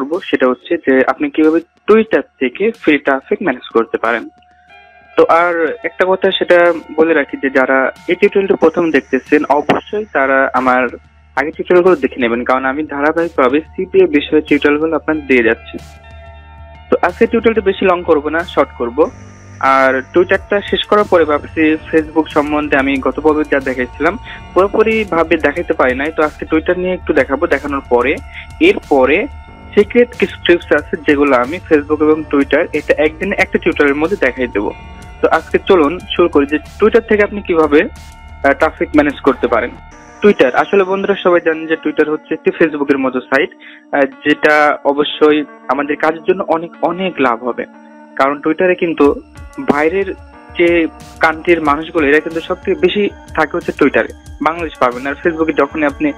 করব সেটা হচ্ছে যে আপনি কিভাবে টুইটার থেকে ফ্রি ট্রাফিক ম্যানেজ করতে পারেন। তো আর একটা কথা সেটা বলে রাখি যে যারা এই টিউটোরিয়ালটা প্রথম দেখতেছেন অবশ্যই তারা আমার আগে টিউটোরিয়ালগুলো দেখে নেবেন, কারণ আমি ধারাবাহিকভাবে সিপিএ বিষয়ে টিউটোরিয়ালগুলো আপনাদের দিয়ে যাচ্ছি। তো আজকে টিউটোরিয়ালটা বেশি লং করব না, শর্ট করব। আর টুইটারটা শেষ করার পরে ভাবছি ফেসবুক সম্বন্ধে আমি গত পর্বে যা দেখাইছিলাম পুরোপুরি ভাবে দেখাইতে পারি নাই, তো আজকে টুইটার নিয়ে একটু দেখাবো। দেখানোর পরে এরপরে সিক্রেট কিছু ট্রিপস আছে যেগুলো আমি ফেসবুক এবং টুইটার এটা একদিনে একটা টিউটোরিয়ালের মধ্যে দেখাই দেবো। তো আজকে চলুন শুরু করি যে টুইটার থেকে আপনি কিভাবে ট্রাফিক ম্যানেজ করতে পারেন। টুইটার আসলে বন্ধুরা সবাই জানেন যে টুইটার হচ্ছে একটি ফেসবুকের মতো সাইট, যেটা অবশ্যই আমাদের কাজের জন্য অনেক অনেক লাভ হবে। কারণ টুইটারে কিন্তু বাইরের যে কান্ট্রির মানুষগুলো এরা কিন্তু সবথেকে বেশি থাকে হচ্ছে টুইটারে, বাংলাদেশ পাবেন। আর ফেসবুকে যখন আপনি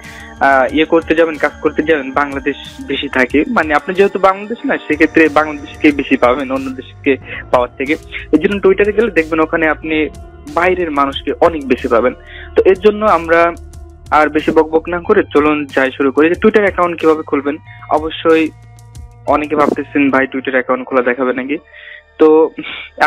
ইয়ে করতে যাবেন, কাজ করতে যাবেন, বাংলাদেশ বেশি থাকে। মানে আপনি যেহেতু বাংলাদেশ না, সেক্ষেত্রে বাংলাদেশকে বেশি পাবেন অন্য দেশকে পাওয়ার থেকে। এই জন্য টুইটারে গেলে দেখবেন ওখানে আপনি বাইরের মানুষকে অনেক বেশি পাবেন। তো এর জন্য আমরা আর বেশি বকবক না করে চলুন যাই শুরু করি যে টুইটার অ্যাকাউন্ট কিভাবে খুলবেন। অবশ্যই অনেকে ভাবতেছেন ভাই টুইটার অ্যাকাউন্ট খোলা দেখাবে নাকি, তো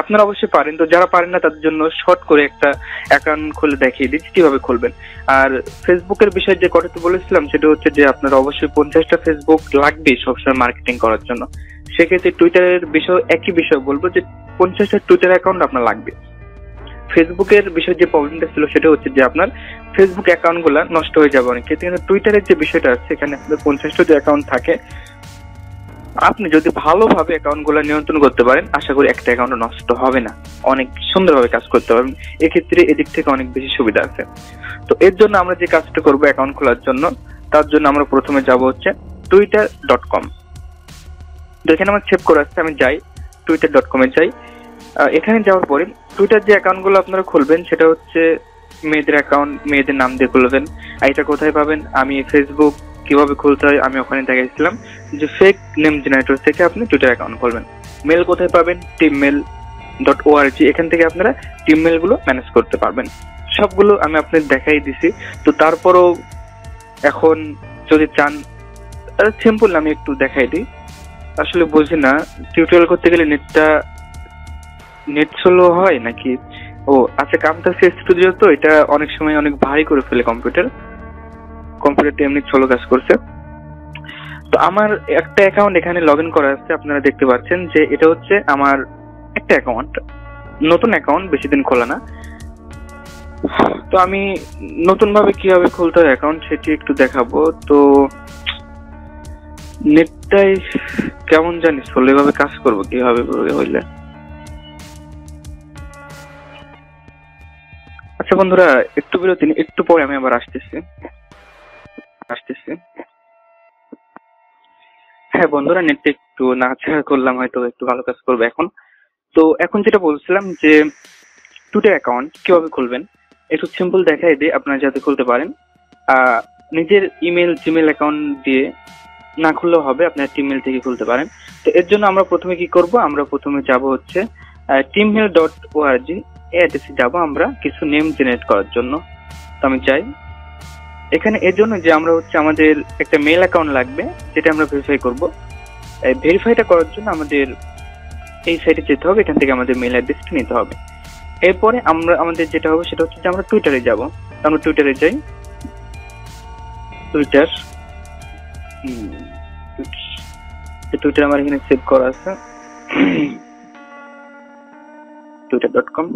আপনারা অবশ্যই পারেন। তো যারা পারেন না তাদের জন্য শর্ট করে একটা অ্যাকাউন্ট খুলে দেখিয়ে দিচ্ছি কিভাবে খুলবেন। আর ফেসবুকের বিষয়ে যে কথাটি বলেছিলাম সেটা হচ্ছে যে আপনারা অবশ্যই 50টা ফেসবুক লাগবে সবসময় মার্কেটিং করার জন্য। সেক্ষেত্রে টুইটারের বিষয় একই বিষয় বলবো যে 50টা টুইটার অ্যাকাউন্ট আপনার লাগবে। ফেসবুকের বিষয়ে যে প্রবলেমটা ছিল সেটা হচ্ছে যে আপনার ফেসবুক অ্যাকাউন্ট গুলা নষ্ট হয়ে যাবে অনেক ক্ষেত্রে, কিন্তু টুইটারের যে বিষয়টা আছে এখানে আপনার 50টা যে অ্যাকাউন্ট থাকে, আপনি যদি ভালোভাবে অ্যাকাউন্ট গুলো নিয়ন্ত্রণ করতে পারেন আশা করি একটা অ্যাকাউন্ট নষ্ট হবে না, অনেক সুন্দরভাবে কাজ করতে পারবেন। এক্ষেত্রে এদিক থেকে অনেক বেশি সুবিধা আছে। তো এর জন্য আমরা যে কাজটা করবো অ্যাকাউন্ট খোলার জন্য, তার জন্য আমরা প্রথমে যাব হচ্ছে twitter.com। তো এখানে আমার সেভ করে আসছে, আমি যাই twitter.com এ যাই। এখানে যাওয়ার পরে টুইটার যে অ্যাকাউন্ট গুলো আপনারা খুলবেন সেটা হচ্ছে মেয়েদের অ্যাকাউন্ট, মেয়েদের নাম দিয়ে খুলবেন। আর এটা কোথায় পাবেন, আমি ফেসবুক কিভাবে খুলতে হয় আমি ওখানে দেখাইছিলাম যে ফেক নেম জেনারেটর থেকে আপনি টুইটার অ্যাকাউন্ট খুলবেন। মেল কোথায় পাবেন, teammail.org, এখান থেকে আপনারা টিম মেল গুলো ম্যানেজ করতে পারবেন। সবগুলো আমি আপনাদের দেখাই দিছি। তো তারপরও এখন যদি চান সিম্পল আমি একটু দেখাই দিই। আসলে বুঝি না টিউটোরিয়াল করতে গেলে নেট স্লো হয় নাকি। ও আচ্ছা, কামতাসি স্টুডিও তো এটা অনেক সময় অনেক ভারী করে ফেলে কম্পিউটারটা এমনি স্লো কাজ করছে। তো আমার একটা অ্যাকাউন্ট এখানে লগ ইন করা আছে, আপনারা দেখতে পাচ্ছেন যে এটা হচ্ছে আমার একটা অ্যাকাউন্ট, নতুন অ্যাকাউন্ট, বেশি দিন খোলা না। তো আমি নতুন ভাবে কিভাবে খুলতে হয় অ্যাকাউন্ট সেটি একটু দেখাবো। তো নেটটাই কেমন জানি স্লো ভাবে কাজ করবো কিভাবে হইলে। আচ্ছা বন্ধুরা একটু বিরতি, একটু পরে আমি আবার আসতেছি। হ্যাঁ বন্ধুরা, নেটটা একটু নাড়াচাড়া করলাম, হয়তো একটু ভালো কাজ করবে এখন। তো এখন যেটা বলছিলাম যে টুইটার অ্যাকাউন্ট কিভাবে খুলবেন একটু সিম্পল দেখাই দিই আপনারা যাতে খুলতে পারেন। নিজের ইমেল জিমেল অ্যাকাউন্ট দিয়ে না খুললেও হবে, আপনার টিমমেল থেকে খুলতে পারেন। তো এর জন্য আমরা প্রথমে কি করব, আমরা প্রথমে যাব হচ্ছে teammail.org অ্যাড্রেসে যাব আমরা কিছু নেম জেনারেট করার জন্য। তো আমি চাই এখানে এর জন্য যে আমরা হচ্ছে আমাদের একটা মেল অ্যাকাউন্ট লাগবে যেটা আমরা ভেরিফাই করব। ভেরিফাইটা করার জন্য আমাদের এই সাইটে যেতে হবে, এখান থেকে আমাদের মেল অ্যাড্রেসটা নিতে হবে। এরপরে আমাদের যেটা হবে সেটা হচ্ছে যে আমরা টুইটারে যাব। আমরা টুইটারে যাই, টুইটার আমার এখানে সেভ করা আছে twitter.com।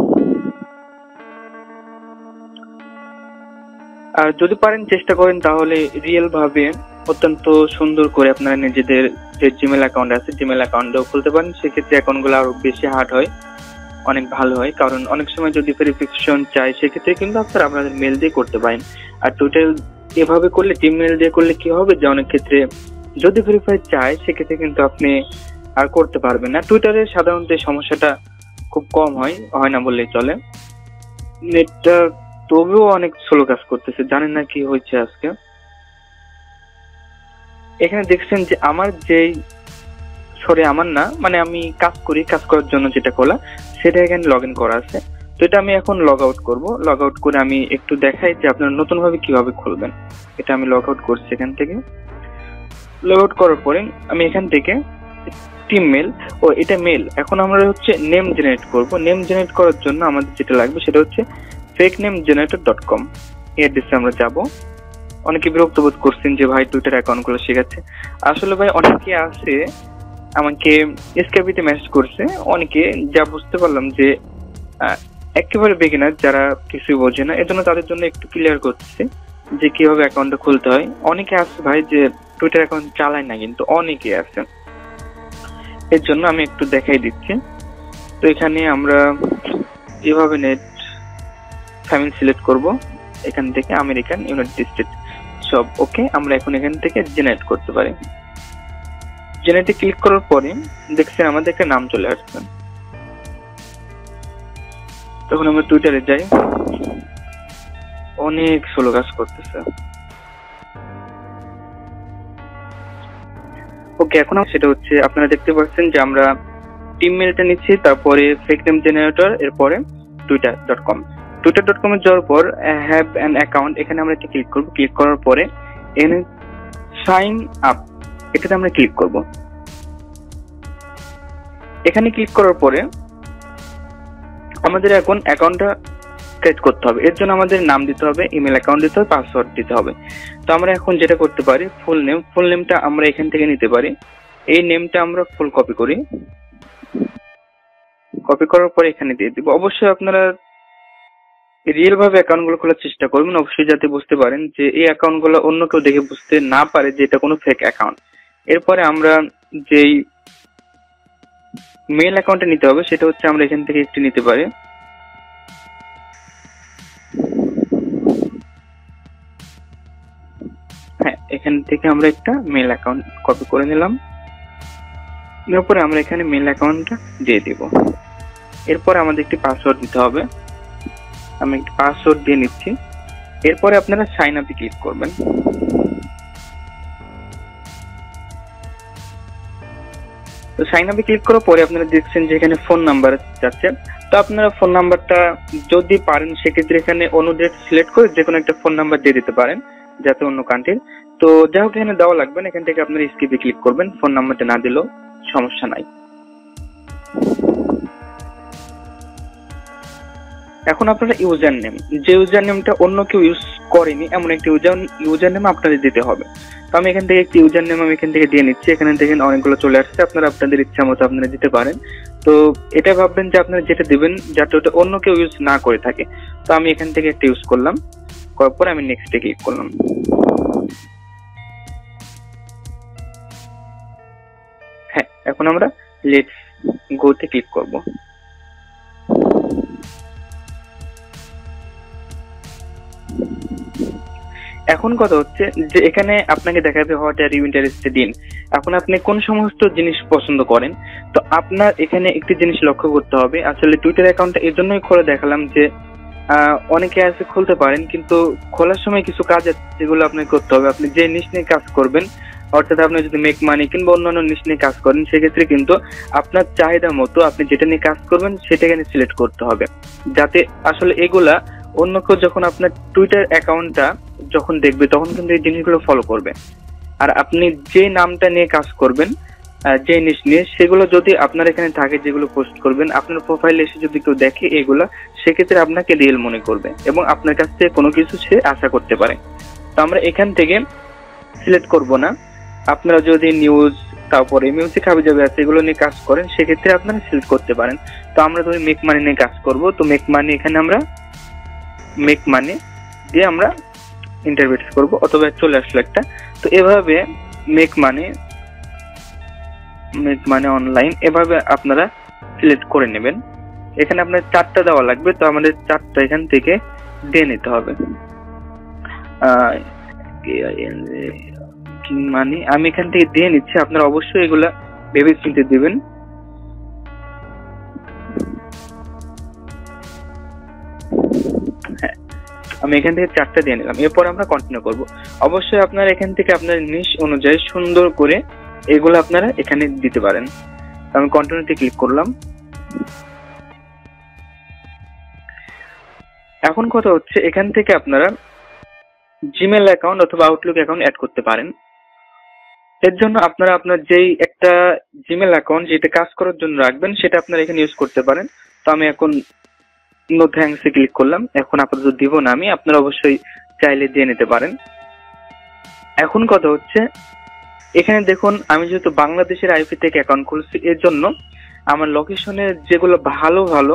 আর যদি পারেন চেষ্টা করেন তাহলে রিয়েল ভাবে অত্যন্ত সুন্দর করে আপনারা নিজেদের যে জিমেল অ্যাকাউন্ট আছে জিমেল অ্যাকাউন্টও খুলতে পারেন। সেক্ষেত্রে অ্যাকাউন্টগুলো আরো বেশি হার্ড হয়, অনেক ভালো হয়। কারণ অনেক সময় যদি ভেরিফিকেশন চাই সেক্ষেত্রে কিন্তু আপনারা আপনাদের মেল দিয়ে করতে পারেন। আর টুইটার এভাবে করলে টিম মেল দিয়ে করলে কি হবে যে অনেক ক্ষেত্রে যদি ভেরিফাই চায় সেক্ষেত্রে কিন্তু আপনি আর করতে পারবেন না। টুইটারে সাধারণত এই সমস্যাটা খুব কম হয় না বললেই চলে। নেটটা তবুও অনেক স্লো কাজ করতেছে, জানেন না কি হয়েছে আজকে। এখানে দেখছেন যে আমার আমার না, মানে আমি কাজ করার জন্য যেটা খোলা সেটা এখানে লগ ইন করা আছে। তো এটা আমি এখন লগ আউট করবো। লগ আউট করে আমি একটু দেখাই যে আপনারা নতুন ভাবে কিভাবে খুলবেন। এটা আমি লগ আউট করছি এখান থেকে। লগ আউট করার পরে আমি এখান থেকে টিম মেল, ও এটা মেল। এখন আমরা হচ্ছে নেম জেনারেট করব। নেম জেনারেট করার জন্য আমাদের যেটা লাগবে সেটা হচ্ছে fakenamegenerator.com। এই অ্যাড্রেসে আমরা যাব। অনেকে বিরক্ত বোধ করছেন যে ভাই টুইটার অ্যাকাউন্ট গুলো শেখাচ্ছে। আসলে ভাই অনেকে আছে আমাকে এসকেপিতে মেসেজ করছে, অনেকে যা বুঝতে পারলাম যে একেবারে বেগিনার, যারা কিছুই বোঝে না, এজন্য তাদের জন্য একটু ক্লিয়ার করতেছে যে কিভাবে অ্যাকাউন্টটা খুলতে হয়। অনেকে আছে ভাই যে টুইটার অ্যাকাউন্ট চালায় না, কিন্তু অনেকে আছে, এর জন্য আমি একটু দেখাই দিচ্ছি। তো এখানে আমরা এভাবে নেট ফ্যামিলি সিলেক্ট করব, এখান থেকে আমেরিকান, ইউনাইটেড স্টেট সব ওকে। আমরা এখন এখান থেকে জেনারেট করতে পারি। জেনারেটে ক্লিক করার পরে দেখছেন আমাদের একটা নাম চলে আসছে। তখন আমরা টুইটারে যাই, অনেক স্লো কাজ করতেছে। ওকে, এখন সেটা হচ্ছে আপনারা দেখতে পাচ্ছেন যে আমরা টিম মেলটা নিচ্ছি, তারপরে ফেক নেম জেনারেটর, এরপরে twitter.com। twitter.com এ যাওয়ার পর হ্যাভ অ্যান অ্যাকাউন্ট, এখানে আমরা একটা ক্লিক করব। ক্লিক করার পরে এখানে সাইন আপ, এটাতে আমরা ক্লিক করব। এখানে ক্লিক করার পরে আমাদের এখন অ্যাকাউন্টটা ক্রিয়েট করতে হবে। এর জন্য আমাদের নাম দিতে হবে, ইমেল অ্যাকাউন্ট দিতে হবে, পাসওয়ার্ড দিতে হবে। তো আমরা এখন যেটা করতে পারি, ফুল নেমটা আমরা এখান থেকে নিতে পারি। এই নেমটা আমরা ফুল কপি করি, কপি করার পরে এখানে দিয়ে দিব। অবশ্যই আপনারা রিয়েল ভাবে অ্যাকাউন্ট গুলো খোলার চেষ্টা করবেন, অবশ্যই যাতে বুঝতে পারেন যে এই অ্যাকাউন্ট গুলো অন্য কেউ দেখে বুঝতে না পারে যে এটা কোনো ফেক অ্যাকাউন্ট। এরপরে আমরা যেই মেল অ্যাকাউন্টে নিতে হবে সেটা হচ্ছে আমরা এখান থেকে একটি নিতে পারি। হ্যাঁ, এখান থেকে আমরা একটা মেল অ্যাকাউন্ট কপি করে নিলাম। এরপরে আমরা এখানে মেল অ্যাকাউন্টটা দিয়ে দিব। এরপরে আমাদের একটি পাসওয়ার্ড দিতে হবে, আমি একটি পাসওয়ার্ড দিয়ে নিচ্ছি। এরপরে আপনারা সাইন আপে ক্লিক করবেন। তো সাইন আপে ক্লিক করার পরে আপনারা দেখছেন যে এখানে ফোন নাম্বার যাচ্ছে। তো আপনারা ফোন নাম্বারটা যদি পারেন সেক্ষেত্রে এখানে অনুডেট সিলেক্ট করে যে কোনো একটা ফোন নাম্বার দিয়ে দিতে পারেন, যাতে অন্য কান্ট্রির। তো যাই হোক, এখানে দেওয়া লাগবে না, এখান থেকে আপনারা স্কিপে ক্লিক করবেন, ফোন নাম্বারটা না দিলেও সমস্যা নাই। এখন আপনারা ইউজার নেম, যে ইউজার নেমটা অন্য কেউ ইউজ করেনি এমন একটি ইউজার নেম আপনাদের দিতে হবে। তো আমি এখান থেকে একটি ইউজার নেম আমি এখান থেকে দিয়ে নিচ্ছি। এখানে দেখেন অনেকগুলো চলে আসছে, আপনারা আপনাদের ইচ্ছা মতো আপনারা দিতে পারেন। তো এটা ভাববেন যে আপনারা যেটা দিবেন যাতে ওটা অন্য কেউ ইউজ না করে থাকে। তো আমি এখান থেকে একটা ইউজ করলাম, করার পরে আমি নেক্সটে ক্লিক করলাম। হ্যাঁ, এখন আমরা লেটস গোতে ক্লিক করব। এখন কথা হচ্ছে যে এখানে আপনাকে দেখাবে what are you interested in. এখন আপনি কোন সমস্ত জিনিস পছন্দ করেন। তো আপনার এখানে একটি জিনিস লক্ষ্য করতে হবে, আসলে টুইটার অ্যাকাউন্টটা এর জন্যই খুলে দেখালাম যে অনেকে আছে খুলতে পারেন, কিন্তু খোলার সময় কিছু কাজ আছে যেগুলো আপনাকে করতে হবে। আপনি যে নিশ নিয়ে কাজ করবেন, অর্থাৎ আপনি যদি মেক মানি কিংবা অন্যান্য নিশ নিয়ে কাজ করেন, সেক্ষেত্রে কিন্তু আপনার চাহিদা মতো আপনি যেটা নিয়ে কাজ করবেন সেটা এখানে সিলেক্ট করতে হবে, যাতে আসলে এগুলা অন্য কেউ যখন আপনার টুইটার অ্যাকাউন্টটা যখন দেখবে তখন কিন্তু এই জিনিসগুলো ফলো করবে। আর আপনি যে নামটা নিয়ে কাজ করবেন, যে নিশ নিয়ে, সেগুলো যদি আপনার এখানে থাকে, যেগুলো পোস্ট করবেন, আপনার প্রোফাইলে এসে যদি কেউ দেখে এগুলা, সেক্ষেত্রে আপনাকে রিয়েল মনে করবে এবং আপনার কাছ থেকে কোনো কিছু সে আশা করতে পারে। তো আমরা এখান থেকে সিলেক্ট করব না। আপনারা যদি নিউজ, তারপরে মিউজিক হাবিজাবি আছে, এগুলো নিয়ে কাজ করেন, সেক্ষেত্রে আপনারা সিলেক্ট করতে পারেন। তো আমরা যদি মেক মানি নিয়ে কাজ করব, তো মেক মানি, এখানে আমরা মেক মানি দিয়ে আমরা ইন্টারভিউ করব, অথবা চলে আসলো একটা। তো এভাবে মেক মানি অনলাইন, এভাবে আপনারা সিলেক্ট করে নেবেন। এখানে আপনার 4টা দেওয়া লাগবে, তো আমাদের 4টা এখান থেকে দিয়ে নিতে হবে। মানে আমি এখান থেকে দিয়ে নিচ্ছি, আপনারা অবশ্যই এগুলা ভেবে চিন্তে দিবেন। হ্যাঁ, আমি এখান থেকে 4টা দিয়ে নিলাম। এরপর আমরা কন্টিনিউ করব। অবশ্যই আপনারা এখান থেকে আপনার নিশ অনুযায়ী সুন্দর করে এগুলো আপনারা এখানে দিতে পারেন। আমি কন্টিনিউতে ক্লিক করলাম। এখন কথা হচ্ছে এখান থেকে আপনারা জিমেল অ্যাকাউন্ট অথবা আউটলুক অ্যাকাউন্ট অ্যাড করতে পারেন। এর জন্য আপনারা আপনার যেই একটা জিমেল অ্যাকাউন্ট যেটা কাজ করার জন্য রাখবেন সেটা আপনারা এখানে ইউজ করতে পারেন। তো আমি এখন নো থ্যাঙ্কস এ ক্লিক করলাম। এখন আপাতত দিব না আমি, আপনারা অবশ্যই চাইলে দিয়ে নিতে পারেন। এখন কথা হচ্ছে এখানে দেখুন, আমি যেহেতু বাংলাদেশের আইপি থেকে অ্যাকাউন্ট খুলছি, এর জন্য আমার লোকেশনে যেগুলো ভালো ভালো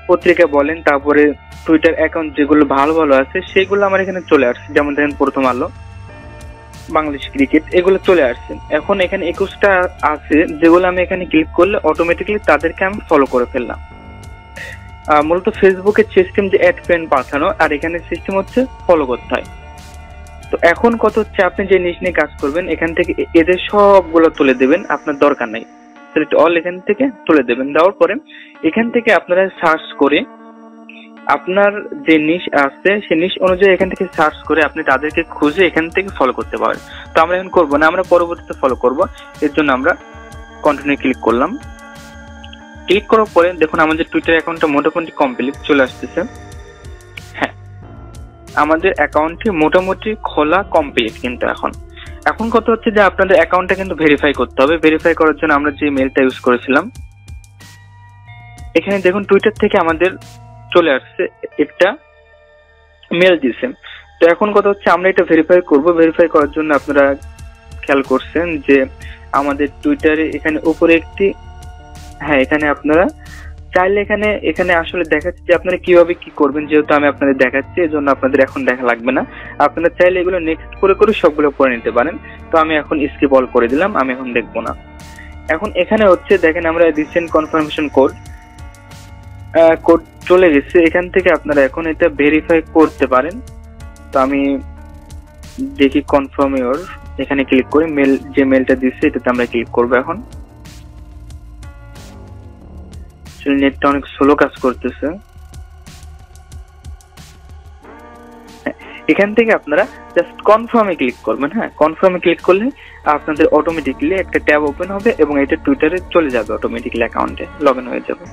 পত্রিকা বলেন, তারপরে টুইটার অ্যাকাউন্ট যেগুলো ভালো ভালো আছে সেগুলো আমার এখানে চলে আসছে। যেমন দেখেন প্রথম আলো, বাংলাদেশ ক্রিকেট, এগুলো চলে আসছে। এখন এখানে 21টা আছে যেগুলো আমি এখানে ক্লিক করলে অটোমেটিক্যালি তাদেরকে আমি ফলো করে ফেললাম। মূলত ফেসবুকের সিস্টেম যে অ্যাড ফ্রেন্ড পাঠানো, আর এখানে সিস্টেম হচ্ছে ফলো করতে হয়। তো এখন কত হচ্ছে, আপনি যে নিশ নিয়ে কাজ করবেন এখান থেকে এদের সবগুলো তুলে দেবেন, আপনার দরকার নাই। সিলেক্ট অল এখান থেকে তুলে দেবেন। দেওয়ার পরে এখান থেকে আপনারা সার্চ করে আপনার যে নিশ আছে সেই নিশ অনুযায়ী এখান থেকে সার্চ করে আপনি তাদেরকে খুঁজে এখান থেকে ফলো করতে পারেন। তো আমরা এখন করবো না, আমরা পরবর্তীতে ফলো করব। এর জন্য আমরা কন্টিনিউ ক্লিক করলাম। ক্লিক করার পরে দেখুন আমাদের টুইটার অ্যাকাউন্টটা মোটামুটি কমপ্লিট চলে আসতেছে। হ্যাঁ, আমাদের অ্যাকাউন্টটি মোটামুটি খোলা কমপ্লিট। কিন্তু এখন কথা হচ্ছে যে আপনাদের অ্যাকাউন্টটা কিন্তু ভেরিফাই করতে হবে। ভেরিফাই করার জন্য আমরা যে মেলটা ইউজ করেছিলাম, এখানে দেখুন টুইটার থেকে আমাদের চলে আসছে একটা মেল দিয়েছে। তো এখন কথা হচ্ছে আমরা এটা ভেরিফাই করব। ভেরিফাই করার জন্য আপনারা খেয়াল করছেন যে আমাদের টুইটারে এখানে উপরে একটি, হ্যাঁ এখানে আপনারা চাইলে এখানে আসলে দেখাচ্ছে যে আপনারা কিভাবে কি করবেন। যেহেতু আমি আপনাদের দেখাচ্ছি এই জন্য আপনাদের এখন দেখা লাগবে না। আপনারা চাইলে এগুলো নেক্সট করে করে সবগুলো পড়ে নিতে পারেন। তো আমি এখন স্কিপ অল করে দিলাম, আমি এখন দেখবো না। এখন এখানে হচ্ছে দেখেন আমরা রিসেন্ট কনফার্মেশন কোড চলে গেছে। এখান থেকে আপনারা এখন এটা ভেরিফাই করতে পারেন। তো আমি দেখি কনফার্ম ইওর, এখানে ক্লিক করি। মেল যে মেলটা দিচ্ছে এটাতে আমরা ক্লিক করবো। এখন নেটটা অনেক স্লো কাজ করতেছে। এখান থেকে আপনারা জাস্ট কনফার্মে ক্লিক করবেন। হ্যাঁ, কনফার্মে ক্লিক করলে আপনাদের অটোমেটিক্যালি একটা ট্যাব ওপেন হবে এবং এটা টুইটারে চলে যাবে, অটোমেটিক্যালি অ্যাকাউন্টে লগ ইন হয়ে যাবে।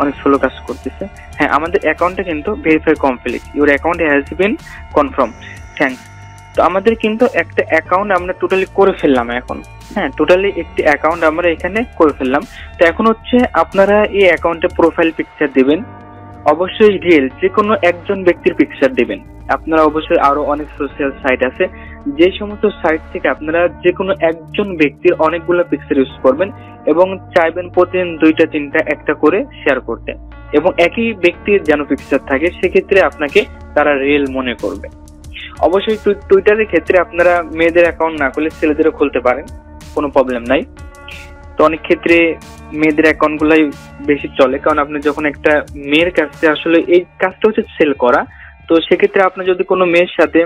অনেক স্লো কাজ করতেছে। হ্যাঁ, আমাদের অ্যাকাউন্টে কিন্তু verify complete, your account has been confirm, thanks. তো আমাদের কিন্তু একটা অ্যাকাউন্ট আমরা টোটালি করে ফেললাম এখন। হ্যাঁ, টোটালি একটি অ্যাকাউন্ট আমরা এখানে করে ফেললাম। তো এখন হচ্ছে আপনারা এই অ্যাকাউন্টে প্রোফাইল পিকচার দিবেন, অবশ্যই রিয়েল যে কোনো একজন ব্যক্তির পিকচার দিবেন। আপনারা অবশ্যই আরো অনেক সোশ্যাল সাইট আছে, যে সমস্ত সাইট থেকে আপনারা যে কোনো একজন ব্যক্তির অনেকগুলো পিকচার ইউজ করবেন এবং চাইবেন প্রতিদিন 2টা 3টা একটা করে শেয়ার করতে, এবং একই ব্যক্তির যেন পিকচার থাকে, সেক্ষেত্রে আপনাকে তারা রিয়েল মনে করবে। অবশ্যই টুইটারের ক্ষেত্রে আপনারা মেয়েদের অ্যাকাউন্ট না করলে ছেলেদেরও খুলতে পারেন, কোনো প্রবলেম নাই। তো অনেক ক্ষেত্রে মেয়েদের অ্যাকাউন্ট গুলাই বেশি চলে, কারণ আপনি যখন একটা মেয়ের কাছে আসলে এই কাজটা হচ্ছে সেল করা। তো সেক্ষেত্রে আপনি যদি কোনো মেয়ের সাথে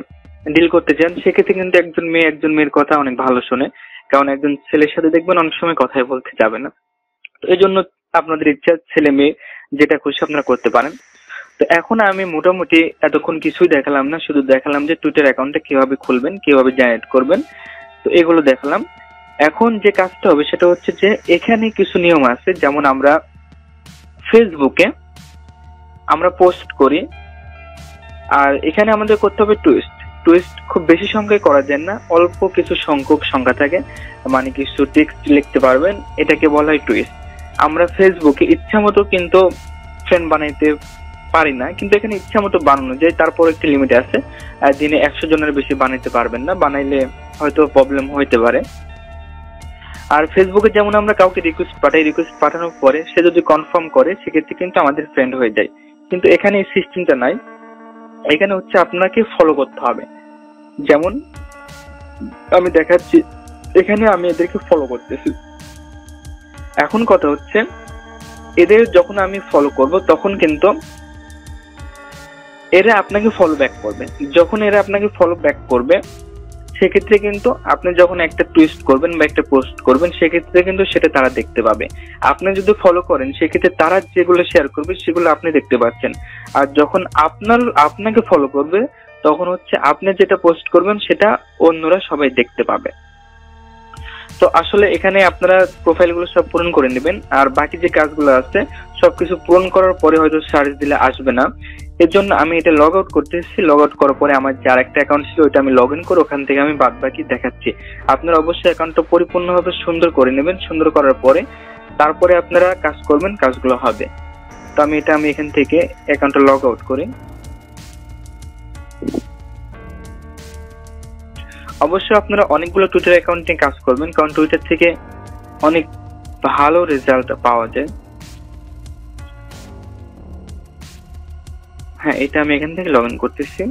ডিল করতে চান, সেক্ষেত্রে কিন্তু একজন মেয়ের কথা অনেক ভালো শোনে, কারণ একজন ছেলের সাথে দেখবেন অনেক সময় কথাই বলতে যাবে না। তো এই জন্য আপনাদের ইচ্ছা ছেলে মেয়ে যেটা খুশি আপনারা করতে পারেন। তো এখন আমি মোটামুটি এতক্ষণ কিছুই দেখালাম না, শুধু দেখালাম যে টুইটার অ্যাকাউন্টটা কিভাবে খুলবেন, কিভাবে জেনারেট করবেন। তো এগুলো দেখালাম। এখন যে কাজটা হবে সেটা হচ্ছে যে এখানে কিছু নিয়ম আছে। যেমন আমরা ফেসবুকে আমরা পোস্ট করি, আর এখানে আমাদের করতে হবে টুইস্ট খুব বেশি সংখ্যায় করা যায় না, অল্প কিছু সংখ্যক সংখ্যা থাকে, মানে কিছু টেক্সট লিখতে পারবেন, এটাকে বলা হয় টুইস্ট। আমরা ফেসবুকে ইচ্ছা মতো কিন্তু ফ্রেন্ড বানাইতে পারি না, কিন্তু এখানে ইচ্ছা মতো বানানো যায়। তারপর একটি লিমিট আছে, দিনে 100 জনের বেশি বানাইতে পারবেন না, বানাইলে হয়তো প্রবলেম হইতে পারে। আর ফেসবুকে যেমন আমরা কাউকে রিকোয়েস্ট পাঠাই, রিকোয়েস্ট পাঠানোর পরে সে যদি কনফার্ম করে সেক্ষেত্রে কিন্তু আমাদের ফ্রেন্ড হয়ে যায়। কিন্তু এখানে এই সিস্টেমটা নাই, এখানে হচ্ছে আপনাকে ফলো করতে হবে। যেমন আমি দেখাচ্ছি, এখানে আমি এদেরকে ফলো করতেছি। এখন কথা হচ্ছে এদের যখন আমি ফলো করব তখন কিন্তু এরা আপনাকে ফলো ব্যাক করবে। যখন এরা আপনাকে ফলো ব্যাক করবে সেক্ষেত্রে কিন্তু আপনি যখন একটা টুইস্ট করবেন বা একটা পোস্ট করবেন সেক্ষেত্রে কিন্তু সেটা তারা দেখতে পাবে। আপনি যদি ফলো করেন সেক্ষেত্রে তারা যেগুলো শেয়ার করবে সেগুলো আপনি দেখতে পাচ্ছেন। আর যখন আপনাকে ফলো করবে তখন হচ্ছে আপনি যেটা পোস্ট করবেন সেটা অন্যরা সবাই দেখতে পাবে। তো আসলে এখানে আপনারা প্রোফাইলগুলো সব পূরণ করে নেবেন, আর বাকি যে কাজগুলো আছে সবকিছু পূরণ করার পরে হয়তো সার্চ দিলে আসবে না। এর জন্য আমি এটা লগ আউট করতেছি। লগ আউট করার পরে আমার যে আরেকটা অ্যাকাউন্ট ছিল ওইটা আমি লগ ইন করে ওখান থেকে আমি বাদ বাকি দেখাচ্ছি। আপনারা অবশ্যই অ্যাকাউন্টটা পরিপূর্ণভাবে সুন্দর করে নেবেন। সুন্দর করার পরে তারপরে আপনারা কাজ করবেন, কাজগুলো হবে। তো আমি এখান থেকে অ্যাকাউন্টটা লগ আউট করি। অবশ্যই আপনারা অনেকগুলো টুইটার অ্যাকাউন্ট নিয়ে কাজ করবেন, কারণ টুইটার থেকে অনেক ভালো রেজাল্ট পাওয়া যায়। হ্যাঁ, এটা আমি এখান থেকে লগ ইন করতেছি।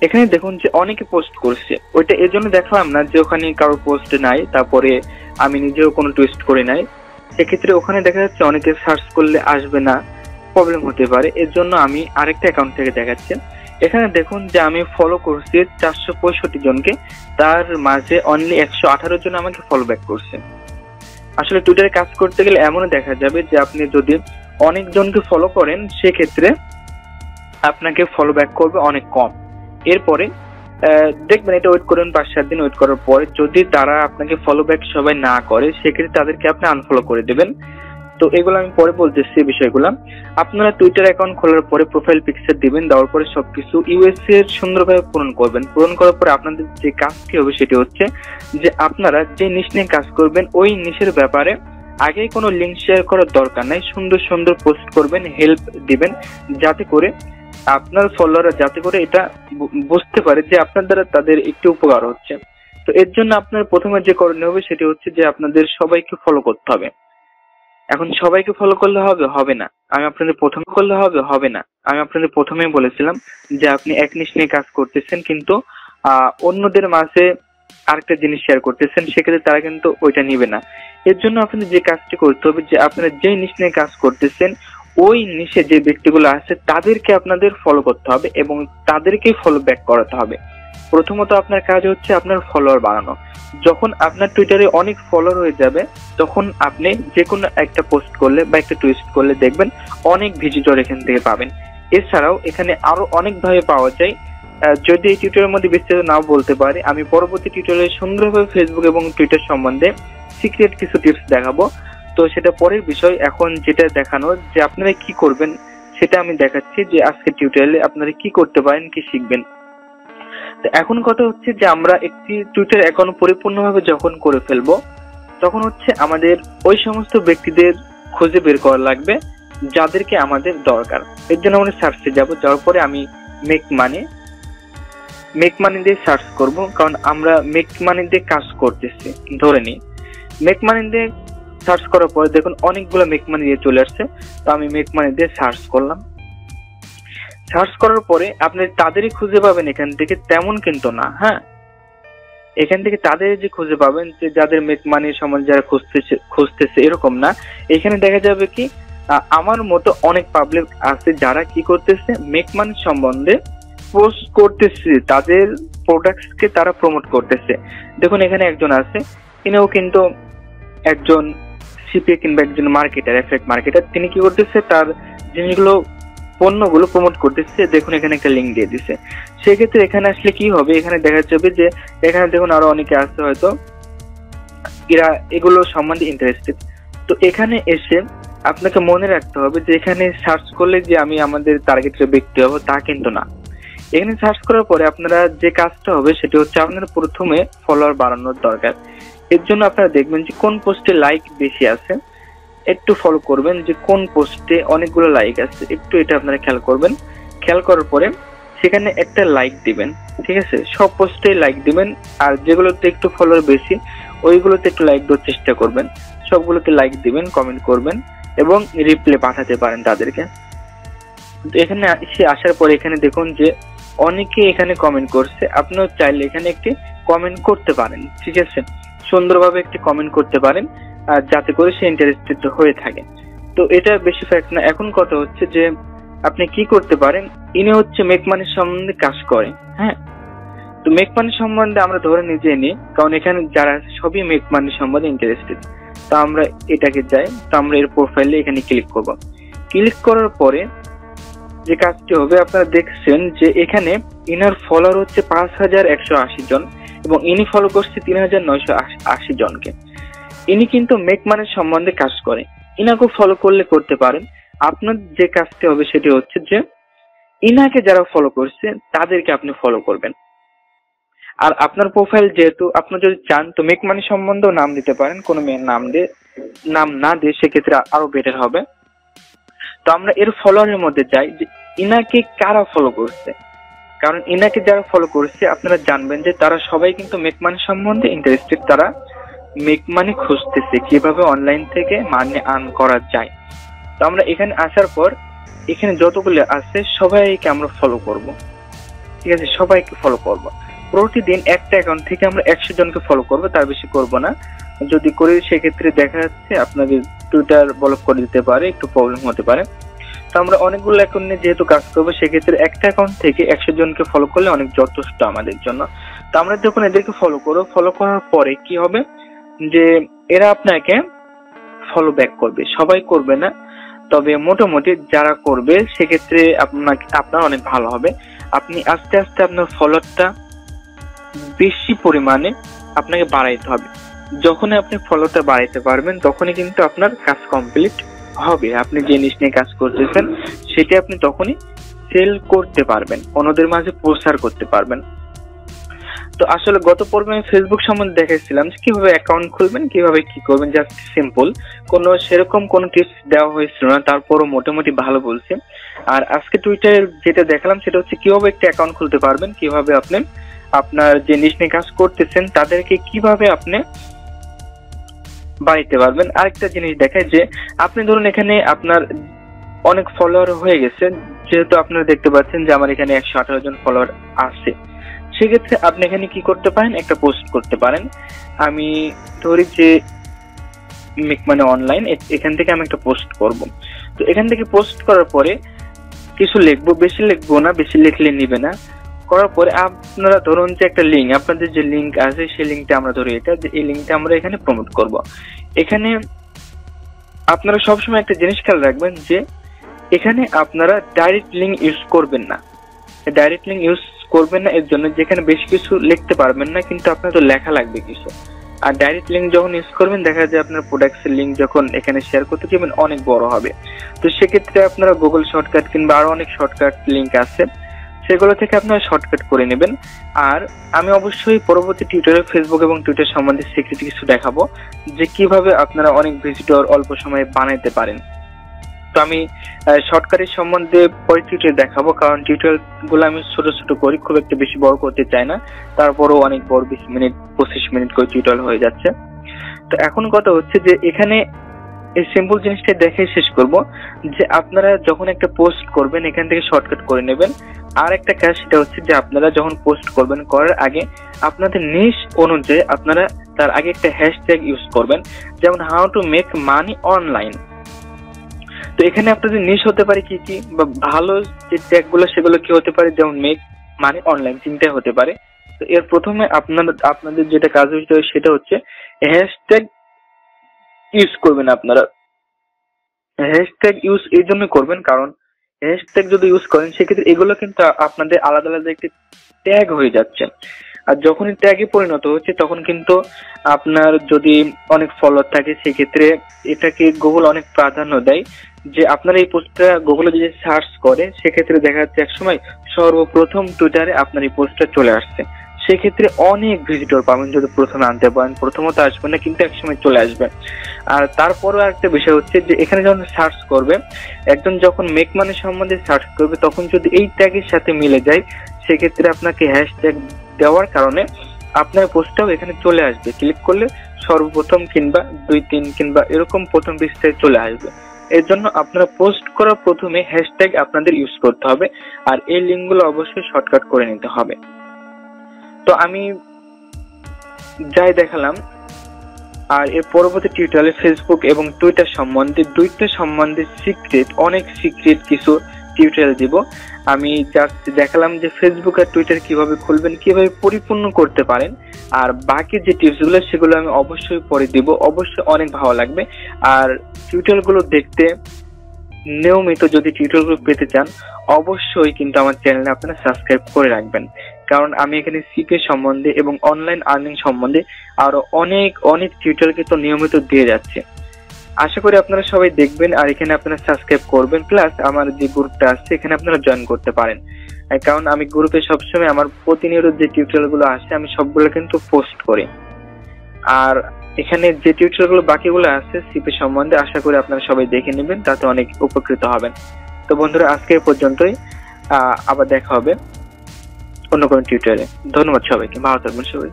এখানে দেখুন যে অনেকে পোস্ট করছে, ওইটা এর জন্য দেখলাম না যে ওখানে কারো পোস্ট নাই, তারপরে আমি নিজেও কোনো টুইস্ট করি নাই। সেক্ষেত্রে ওখানে দেখা যাচ্ছে অনেকে সার্চ করলে আসবে না, প্রবলেম হতে পারে। এর জন্য আমি আরেকটা অ্যাকাউন্ট থেকে দেখাচ্ছি। এখানে দেখুন যে আমি ফলো করছি 465 জনকে, তার মাঝে অনলি 118 জন আমাকে ফলো ব্যাক করছে। আসলে টুইটারে কাজ করতে গেলে এমনও দেখা যাবে যে আপনি যদি অনেক জনকে ফলো করেন সেক্ষেত্রে আপনাকে ফলো ব্যাক করবে অনেক কম। এরপরে দেখবেন এটা ওয়েট করুন 5-7 দিন। ওয়েট করার পরে যদি তারা আপনাকে ফলো ব্যাক সবাই না করে সেক্ষেত্রে তাদেরকে আপনি আনফলো করে দেবেন। তো এগুলো আমি পরে বলতেছি বিষয়গুলো। আপনারা টুইটার অ্যাকাউন্ট খোলার পরে প্রোফাইল পিকচার দিবেন, দেওয়ার পরে সবকিছু ইউএসএ এর সুন্দরভাবে পূরণ করবেন। পূরণ করার পরে আপনাদের যে কাজটি হবে সেটি হচ্ছে যে আপনারা যে নিশ নিয়ে কাজ করবেন ওই নিশের ব্যাপারে আগেই কোনো লিঙ্ক শেয়ার করার দরকার নাই। সুন্দর সুন্দর পোস্ট করবেন, হেল্প দিবেন, যাতে করে আপনার ফলোয়াররা যাতে করে এটা বুঝতে পারে যে আপনার দ্বারা তাদের একটু উপকার হচ্ছে। তো এর জন্য আপনার প্রথমে যে করণীয় হবে সেটি হচ্ছে যে আপনাদের সবাইকে ফলো করতে হবে। এখন সবাইকে ফলো করলে হবে না। আমি আপনাদের প্রথমেই বলেছিলাম যে আপনি এক নিশ নিয়ে কাজ করতেছেন কিন্তু অন্যদের মাঝে আরেকটা জিনিস শেয়ার করতেছেন, সেক্ষেত্রে তারা কিন্তু ওইটা নিবে না। এর জন্য আপনাদের যে কাজটি করতে হবে যে আপনারা যে নিশ নিয়ে কাজ করতেছেন ওই নিশে যে ব্যক্তিগুলো আছে তাদেরকে আপনাদের ফলো করতে হবে এবং তাদেরকে ফলো ব্যাক করাতে হবে। প্রথমত আপনার কাজ হচ্ছে আপনার ফলোয়ার বাড়ানো। যখন আপনার টুইটারে অনেক ফলোয়ার হয়ে যাবে তখন আপনি যে কোনো একটা পোস্ট করলে বা একটা টুইস্ট করলে দেখবেন অনেক ভিজিটর এখান থেকে পাবেন। এছাড়াও এখানে আরো অনেক ভাবে পাওয়া যায়। যদি এই টিউটোরিয়ালের মধ্যে বিস্তারিত নাও বলতে পারি, আমি পরবর্তী টিউটোরিয়ালে সুন্দরভাবে ফেসবুক এবং টুইটার সম্বন্ধে সিক্রেট কিছু টিপস দেখাবো। তো সেটা পরের বিষয়। এখন যেটা দেখানো যে আপনারা কি করবেন সেটা আমি দেখাচ্ছি যে আজকের টিউটোরিয়ালে আপনারা কি করতে পারেন, কি শিখবেন। তো এখন কথা হচ্ছে যে আমরা একটি টুইটার অ্যাকাউন্ট পরিপূর্ণভাবে যখন করে ফেলবো তখন হচ্ছে আমাদের ওই সমস্ত ব্যক্তিদের খুঁজে বের করা লাগবে যাদেরকে আমাদের দরকার। এর জন্য আমরা সার্চে যাব। যাওয়ার পরে আমি মেক মানি দিয়ে সার্চ করব, কারণ আমরা মেক মানি দিয়ে কাজ করতেছি। ধরে নিই মেক মানি দিয়ে সার্চ করার পরে দেখুন অনেকগুলো মেক মানি দিয়ে চলে আসছে। তো আমি মেক মানি দিয়ে সার্চ করলাম। সার্চ করার পরে আপনি তাদেরই খুঁজে পাবেন এখান থেকে, তেমন কিন্তু না। হ্যাঁ, এখান থেকে তাদের যে খুঁজে পাবেন যে যাদের মেক মানি সম্বন্ধে যারা খুঁজতেছে এরকম না। এখানে দেখা যাবে কি আমার মতো অনেক পাবলিক আছে যারা কি করতেছে মেক মানি সম্বন্ধে পোস্ট করতেছে, তাদের প্রোডাক্টসকে তারা প্রমোট করতেছে। দেখুন এখানে একজন আছে, তিনিও কিন্তু একজন সিপিএ কিংবা একজন মার্কেটার, এফেক্ট মার্কেটার। তিনি কি করতেছে তার জিনিসগুলো পণ্যগুলো প্রমোট করতেছে। দেখুন এখানে একটা লিঙ্ক দিয়ে দিছে। সেক্ষেত্রে এখানে আসলে কি হবে, এখানে দেখা যাবে যে এখানে দেখুন আরো অনেকে আছে হয়তো এরা এগুলো সম্বন্ধে ইন্টারেস্টেড। তো এখানে এসে আপনাকে মনে রাখতে হবে যে এখানে সার্চ করলে যে আমি আমাদের টার্গেটের ব্যক্তি হবো তা কিন্তু না। এখানে সার্চ করার পরে আপনারা যে কাজটা হবে সেটা হচ্ছে আপনারা প্রথমে ফলোয়ার বাড়ানোর দরকার। এর জন্য আপনারা দেখবেন যে কোন পোস্টে লাইক বেশি আছে, একটু ফলো করবেন যে কোন পোস্টে অনেকগুলো লাইক আছে, একটু এটা আপনারা খেয়াল করবেন। খেয়াল করার পরে সেখানে একটা লাইক দিবেন, ঠিক আছে? সব পোস্টে লাইক দিবেন, আর যেগুলোতে একটু ফলোয়ার বেশি ওইগুলোতে একটু লাইক দেওয়ার চেষ্টা করবেন। সবগুলোতে লাইক দিবেন, কমেন্ট করবেন এবং রিপ্লাই পাঠাতে পারেন তাদেরকে। তো এখানে আসার পরে এখানে দেখুন যে অনেকে এখানে কমেন্ট করছে। আপনিও চাইলে এখানে একটি কমেন্ট করতে পারেন, ঠিক আছে? সুন্দরভাবে একটি কমেন্ট করতে পারেন যাতে করে সে ইন্টারেস্টেড হয়ে থাকে। তো এটা বেশি ফ্যাক্ট না। এখন কথা হচ্ছে যে আপনি কি করতে পারেন, ইনি হচ্ছে মেক মানি সম্বন্ধে কাজ করে। হ্যাঁ, তো মেক মানি সম্বন্ধে আমরা ধরে নিজে নিই, কারণ এখানে যারা সবই মেক মানি সম্বন্ধে ইন্টারেস্টেড। তো আমরা এটাকে যাই, তো আমরা এর প্রোফাইলে এখানে ক্লিক করব। ক্লিক করার পরে যে কাজটি হবে আপনারা দেখছেন যে এখানে ইনার ফলোয়ার হচ্ছে 5180 জন এবং ইনি ফলো করছে 3980 জনকে। ইনি কিন্তু মেক মানি সম্বন্ধে কাজ করে। ইনাকে ফলো করলে করতে পারেন। আপনার যে কাজটি হবে সেটি হচ্ছে যে ইনাকে যারা ফলো করছে তাদেরকে আপনি ফলো করবেন। আর আপনার প্রোফাইল যেহেতু আপনি যদি চান তো মেক মানি সম্বন্ধেও নাম দিতে পারেন, কোনো মেয়ের নাম না দিয়ে সেক্ষেত্রে আরো বেটার হবে। তো আমরা এর ফলোয়ারের মধ্যে যাই যে ইনাকে কারা ফলো করছে, কারণ ইনাকে যারা ফলো করছে আপনারা জানবেন যে তারা সবাই কিন্তু মেক মানি সম্বন্ধে ইন্টারেস্টেড, তারা মেক মানি খুঁজতেছে কিভাবে অনলাইন থেকে মানি আর্ন করা যায়। তো আমরা এখানে আসার পর এখানে যতগুলো আছে সবাইকে আমরা ফলো করব, ঠিক আছে, সবাইকে ফলো করব। প্রতিদিন একটা অ্যাকাউন্ট থেকে আমরা 100 জনকে ফলো করব, তার বেশি করব না। যদি করি সেক্ষেত্রে দেখা যাচ্ছে আপনাদের টুইটার ব্লক করে দিতে পারে, একটু প্রবলেম হতে পারে। তো আমরা অনেকগুলো অ্যাকাউন্ট নিয়ে যেহেতু কাজ করবো সেক্ষেত্রে একটা অ্যাকাউন্ট থেকে 100 জনকে ফলো করলে অনেক যথেষ্ট আমাদের জন্য। তো আমরা যখন এদেরকে ফলো করবো, ফলো করার পরে কি হবে যে এরা আপনাকে ফলো ব্যাক করবে, সবাই করবে না, তবে মোটামুটি যারা করবে সেক্ষেত্রে আপনার অনেক ভালো হবে। আপনি আস্তে আস্তে আপনার ফলোয়ারটা বেশি পরিমাণে আপনাকে বাড়াইতে হবে। যখনই আপনি ফলোটা বাড়াইতে পারবেন তখনই কিন্তু আপনার কাজ কমপ্লিট হবে। আপনি যে জিনিস নিয়ে কাজ করতেছেন সেটি আপনি তখনই সেল করতে পারবেন, অন্যদের মাঝে প্রচার করতে পারবেন। তো আসলে গত পর্বে আমি ফেসবুক সম্বন্ধে দেখাইছিলাম যে কিভাবে অ্যাকাউন্ট খুলবেন, কিভাবে কি করবেন, জাস্ট সিম্পল, সেরকম কোনো টিপস দেওয়া হয়েছিল না, তারপরও মোটামুটি ভালো বলছে। আর আজকে টুইটারে যেটা দেখালাম সেটা হচ্ছে কিভাবে একটা অ্যাকাউন্ট খুলতে পারবেন, কিভাবে আপনি আপনার যে জিনিস নিয়ে কাজ করতেছেন তাদেরকে কিভাবে আপনি বাড়াইতে পারবেন। আরেকটা জিনিস দেখায় যে আপনি ধরুন এখানে আপনার অনেক ফলোয়ার হয়ে গেছে, যেহেতু আপনারা দেখতে পাচ্ছেন যে আমার এখানে 118 জন ফলোয়ার আছে, সেক্ষেত্রে আপনি এখানে কি করতে পারেন, একটা পোস্ট করতে পারেন। আমি ধরি যে মেক মানি অনলাইন, এখান থেকে আমি একটা পোস্ট করব। তো এখান থেকে পোস্ট করার পরে কিছু লিখবো, বেশি লিখবো না, বেশি লিখলে নিবে না। করার পরে আপনারা ধরুন যে একটা লিঙ্ক, আপনাদের যে লিঙ্ক আছে সেই লিঙ্কটা আমরা ধরি এটা, যে এই লিঙ্কটা আমরা এখানে প্রমোট করব। এখানে আপনারা সবসময় একটা জিনিস খেয়াল রাখবেন যে এখানে আপনারা ডাইরেক্ট লিঙ্ক ইউজ করবেন না, ডাইরেক্ট লিঙ্ক ইউজ করবেন না এর জন্য যেখানে বেশি কিছু লিখতে পারবেন না, কিন্তু আপনার তো লেখা লাগবে কিছু। আর ডাইরেক্ট লিঙ্ক যখন ইউজ করবেন দেখা যায় আপনার প্রোডাক্টসের লিঙ্ক যখন এখানে শেয়ার করতে যাবেন অনেক বড় হবে। তো সেক্ষেত্রে আপনারা গুগল শর্টকাট কিংবা আরো অনেক শর্টকাট লিঙ্ক আছে, সেগুলো থেকে আপনারা শর্টকাট করে নেবেন। আর আমি অবশ্যই পরবর্তী টিউটোরে ফেসবুক এবং টুইটার সম্বন্ধে সিক্রেট কিছু দেখাবো যে কিভাবে আপনারা অনেক ভিজিটর অল্প সময়ে বানাইতে পারেন। তো আমি শর্টকাটের সম্বন্ধে পরে টিউটোরিয়াল দেখাবো, কারণ টিউটোরিয়াল গুলো আমি ছোট ছোট করি, খুব একটা বেশি বড় করতে চাই না, তারপরেও অনেক বড় 20 মিনিট 25 মিনিট করে টিউটোরিয়াল হয়ে যাচ্ছে। তো এখন কথা হচ্ছে যে এখানে এই সিম্পল জিনিসটা দেখে শেষ করব যে আপনারা যখন একটা পোস্ট করবেন এখান থেকে শর্টকাট করে নেবেন। আর একটা কাজ সেটা হচ্ছে যে আপনারা যখন পোস্ট করবেন করার আগে আপনাদের নিশ অনুযায়ী আপনারা তার আগে একটা হ্যাশট্যাগ ইউজ করবেন, যেমন how to make money online. তো এখানে আপনাদের নিশ হতে পারে কি কি, বা ভালো যে ট্যাগ গুলো সেগুলো কি হতে পারে, যেমন মেক মানি অনলাইন চিন্তায় হতে পারে। তো এর প্রথমে আপনাদের যেটা কাজ হতে হবে সেটা হচ্ছে হ্যাশট্যাগ ইউজ করবেন। আপনারা হ্যাশট্যাগ ইউজ এই জন্য করবেন কারণ হ্যাশট্যাগ যদি ইউজ করেন সেক্ষেত্রে এগুলো কিন্তু আপনাদের আলাদা আলাদা একটি ট্যাগ হয়ে যাচ্ছে। আর যখনই ট্যাগে পরিণত হচ্ছে তখন কিন্তু আপনার যদি অনেক ফলোয়ার থাকে সেক্ষেত্রে এটাকে গুগল অনেক প্রাধান্য দেয়, যে আপনার এই পোস্টটা গুগলে যদি সার্চ করে সেক্ষেত্রে দেখা যাচ্ছে একসময় সর্বপ্রথম টুইটারে আপনার এই পোস্টটা চলে আসছে, সেক্ষেত্রে অনেক ভিজিটর পাবেন যদি প্রথমে আনতে পারেন। প্রথমত আসবে না কিন্তু একসময় চলে আসবে। আর তারপরও একটা বিষয় হচ্ছে যে এখানে যখন সার্চ করবে, একজন যখন মেক মানি সম্বন্ধে সার্চ করবে তখন যদি এই ট্যাগের সাথে মিলে যায় সেক্ষেত্রে আপনাকে হ্যাশট্যাগ দেওয়ার কারণে আপনার পোস্টটাও এখানে চলে আসবে। ক্লিক করলে সর্বপ্রথম কিংবা 2-3 কিংবা এরকম প্রথম পৃষ্ঠায় চলে আসবে। এর জন্য আপনারা পোস্ট করার প্রথমে হ্যাশট্যাগ আপনাদের ইউজ করতে হবে, আর এই লিঙ্কগুলো অবশ্যই শর্টকাট করে নিতে হবে। তো আমি যাই দেখালাম, আর এর পরবর্তী টিউটোরিয়ালে ফেসবুক এবং টুইটার সম্বন্ধে অনেক সিক্রেট কিছু টিউটোরিয়াল দিব। আমি জাস্ট দেখালাম যে ফেসবুক আর টুইটার কিভাবে খুলবেন, কিভাবে পরিপূর্ণ করতে পারেন, আর বাকি যে টিপস গুলো সেগুলো আমি অবশ্যই পরে দিব, অবশ্যই অনেক ভালো লাগবে। আর টিউটোরিয়াল গুলো দেখতে নিয়মিত যদি টিউটোরিয়াল গুলো পেতে চান অবশ্যই কিন্তু আমার চ্যানেলে আপনারা সাবস্ক্রাইব করে রাখবেন, কারণ আমি এখানে সিপি সম্বন্ধে এবং অনলাইন আর্নিং সম্বন্ধে আরো অনেক টিউটোরিয়াল কিন্তু নিয়মিত দিয়ে যাচ্ছে। আশা করি আপনারা সবাই দেখবেন আর এখানে আপনারা সাবস্ক্রাইব করবেন, প্লাস আমার যে গ্রুপটা আছে এখানে আপনারা জয়েন করতে পারেন। কারণ আমি গ্রুপে সবসময় আমার প্রতিনিয়ত যে টিউটোরিয়াল গুলো আসে আমি সবগুলো কিন্তু পোস্ট করি। আর এখানে যে টিউটোরিয়াল গুলো বাকিগুলো আছে সিপি সম্বন্ধে আশা করি আপনারা সবাই দেখে নেবেন, তাতে অনেক উপকৃত হবেন। তো বন্ধুরা আজকে এ পর্যন্তই, আবার দেখা হবে অন্য কোনো টিউটোরিয়ালে। ধন্যবাদ সবাইকে, ভালো থাকবেন সবাই।